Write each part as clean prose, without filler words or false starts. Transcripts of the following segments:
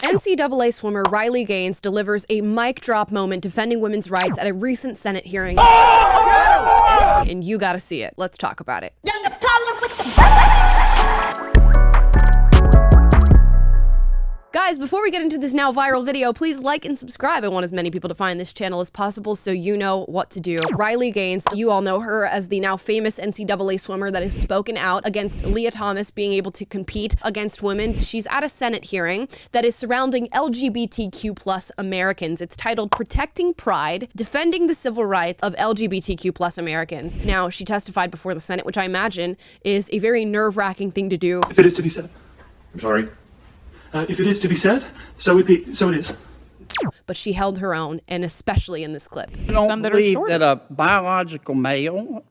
NCAA swimmer Riley Gaines delivers a mic drop moment defending women's rights at a recent Senate hearing. And you gotta see it. Let's talk about it. Guys, before we get into this now viral video, please like and subscribe. I want as many people to find this channel as possible so you know what to do. Riley Gaines, you all know her as the now famous NCAA swimmer that has spoken out against Leah Thomas being able to compete against women. She's at a Senate hearing that is surrounding LGBTQ plus Americans. It's titled Protecting Pride, Defending the Civil Rights of LGBTQ plus Americans. Now, she testified before the Senate, which I imagine is a very nerve-wracking thing to do. If it is to be said. I'm sorry? If it is to be said, so it is. But she held her own, and especially in this clip. I don't believe that a biological male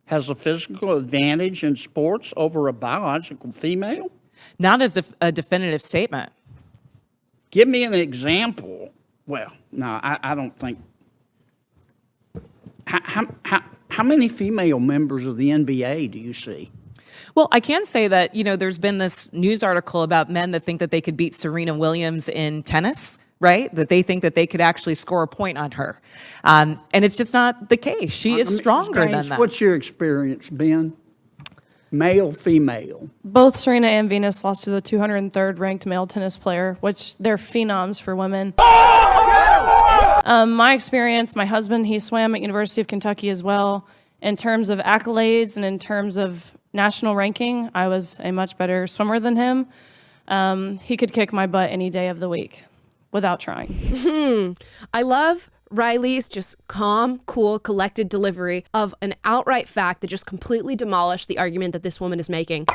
has a physical advantage in sports over a biological female. Not as a definitive statement. Give me an example. Well, no, I don't think. How many female members of the NBA do you see? Well, I can say that, there's been this news article about men that think that they could beat Serena Williams in tennis, right? That they think that they could actually score a point on her. And it's just not the case. She is stronger than that. What's your experience, Ben? Male, female? Both Serena and Venus lost to the 203rd ranked male tennis player, which they're phenoms for women. My experience, my husband, he swam at University of Kentucky as well. In terms of accolades and in terms of national ranking, I was a much better swimmer than him. He could kick my butt any day of the week without trying. I love Riley's just calm, cool, collected delivery of an outright fact that just completely demolished the argument that this woman is making.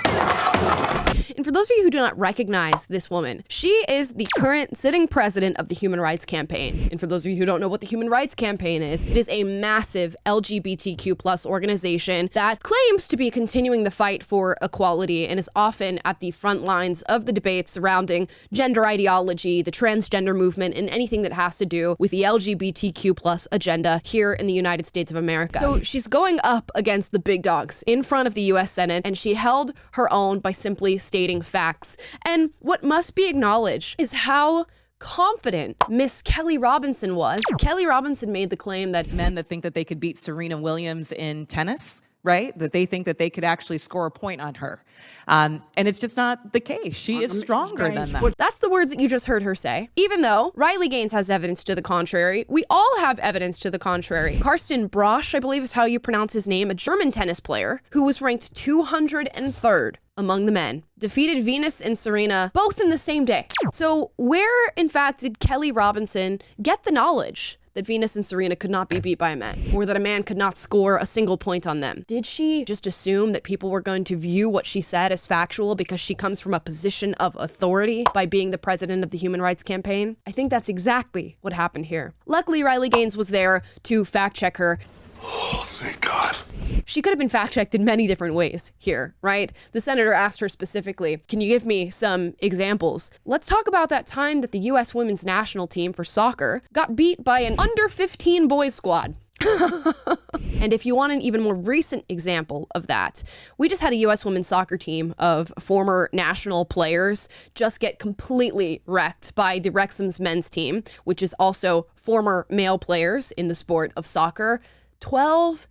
And for those of you who do not recognize this woman, she is the current sitting president of the Human Rights Campaign. And for those of you who don't know what the Human Rights Campaign is, it is a massive LGBTQ plus organization that claims to be continuing the fight for equality and is often at the front lines of the debates surrounding gender ideology, the transgender movement, and anything that has to do with the LGBTQ plus agenda here in the United States of America. So she's going up against the big dogs in front of the US Senate, and she held her own by simply stating facts. And what must be acknowledged is how confident Miss Kelly Robinson was. Kelly Robinson made the claim that men that think that they could beat Serena Williams in tennis, right? That they think that they could actually score a point on her. And it's just not the case. She is stronger than that. That's the words that you just heard her say. Even though Riley Gaines has evidence to the contrary, we all have evidence to the contrary. Karsten Brosch, I believe is how you pronounce his name, a German tennis player who was ranked 203rd among the men, defeated Venus and Serena both in the same day. So where, in fact, did Kelly Robinson get the knowledge that Venus and Serena could not be beat by a man, or that a man could not score a single point on them? Did she just assume that people were going to view what she said as factual because she comes from a position of authority by being the president of the Human Rights Campaign? I think that's exactly what happened here. Luckily, Riley Gaines was there to fact check her. Oh, thank God. She could have been fact-checked in many different ways here, right? The senator asked her specifically, can you give me some examples? Let's talk about that time that the U.S. women's national team for soccer got beat by an under-15 boys squad. And if you want an even more recent example of that, we just had a U.S. women's soccer team of former national players just get completely wrecked by the Wrexham's men's team, which is also former male players in the sport of soccer. 12-0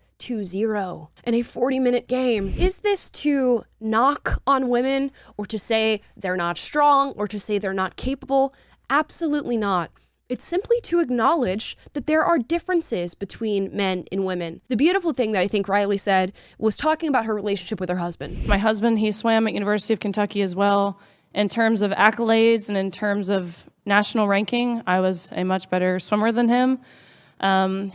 in a 40-minute game. Is this to knock on women, or to say they're not strong, or to say they're not capable? Absolutely not. It's simply to acknowledge that there are differences between men and women. The beautiful thing that I think Riley said was talking about her relationship with her husband. My husband, he swam at University of Kentucky as well. In terms of accolades and in terms of national ranking, I was a much better swimmer than him.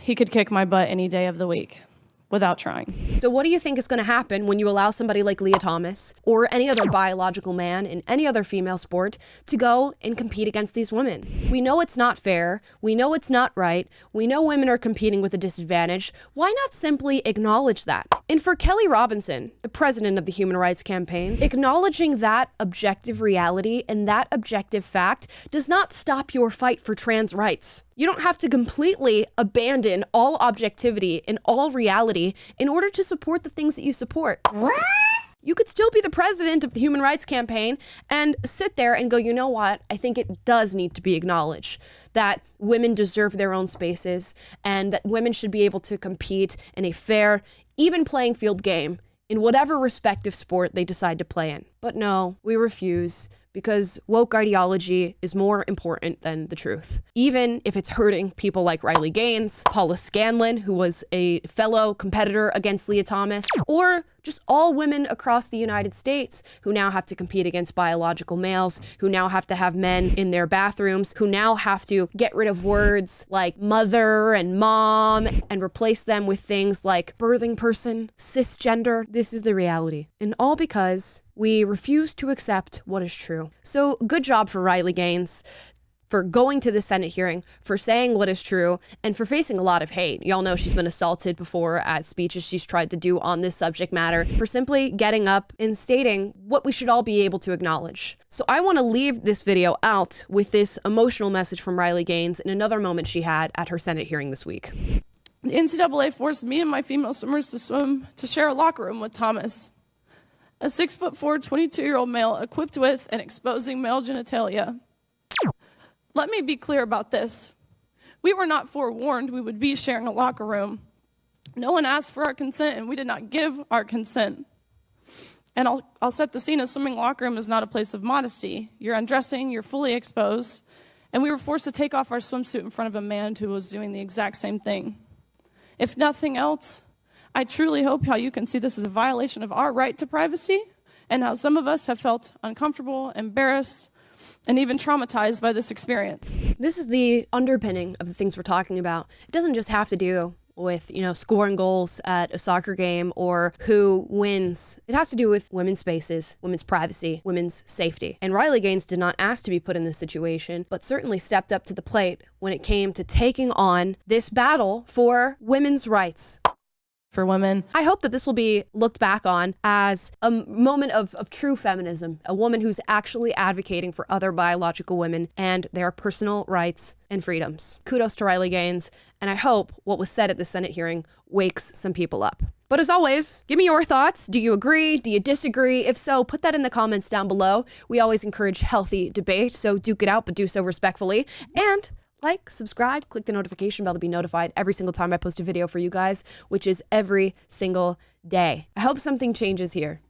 He could kick my butt any day of the week without trying. So what do you think is going to happen when you allow somebody like Leah Thomas or any other biological man in any other female sport to go and compete against these women? We know it's not fair. We know it's not right. We know women are competing with a disadvantage. Why not simply acknowledge that? And for Kelly Robinson, the president of the Human Rights Campaign, acknowledging that objective reality and that objective fact does not stop your fight for trans rights. You don't have to completely abandon all objectivity and all reality in order to support the things that you support. You could still be the president of the Human Rights Campaign and sit there and go, you know what? I think it does need to be acknowledged that women deserve their own spaces and that women should be able to compete in a fair, even playing field game in whatever respective sport they decide to play in. But no, we refuse, because woke ideology is more important than the truth. Even if it's hurting people like Riley Gaines, Paula Scanlon, who was a fellow competitor against Leah Thomas, or just all women across the United States who now have to compete against biological males, who now have to have men in their bathrooms, who now have to get rid of words like mother and mom and replace them with things like birthing person, cisgender. This is the reality. And all because we refuse to accept what is true. So good job for Riley Gaines, for going to the Senate hearing, for saying what is true, and for facing a lot of hate. Y'all know she's been assaulted before at speeches she's tried to do on this subject matter, for simply getting up and stating what we should all be able to acknowledge. So I want to leave this video out with this emotional message from Riley Gaines in another moment she had at her Senate hearing this week. The NCAA forced me and my female swimmers to share a locker room with Thomas, a 6'4", 22-year-old male equipped with and exposing male genitalia. Let me be clear about this. We were not forewarned we would be sharing a locker room. No one asked for our consent, and we did not give our consent. And I'll set the scene. A swimming locker room is not a place of modesty. You're undressing, you're fully exposed, and we were forced to take off our swimsuit in front of a man who was doing the exact same thing. If nothing else, I truly hope how you can see this as a violation of our right to privacy, and how some of us have felt uncomfortable, embarrassed, and even traumatized by this experience. This is the underpinning of the things we're talking about. It doesn't just have to do with, scoring goals at a soccer game or who wins. It has to do with women's spaces, women's privacy, women's safety. And Riley Gaines did not ask to be put in this situation, but certainly stepped up to the plate when it came to taking on this battle for women's rights. For women. I hope that this will be looked back on as a moment of true feminism, a woman who's actually advocating for other biological women and their personal rights and freedoms. Kudos to Riley Gaines, and I hope what was said at the Senate hearing wakes some people up. But as always, give me your thoughts. Do you agree? Do you disagree? If so, put that in the comments down below. We always encourage healthy debate, so duke it out, but do so respectfully. And like, subscribe, click the notification bell to be notified every single time I post a video for you guys, which is every single day. I hope something changes here.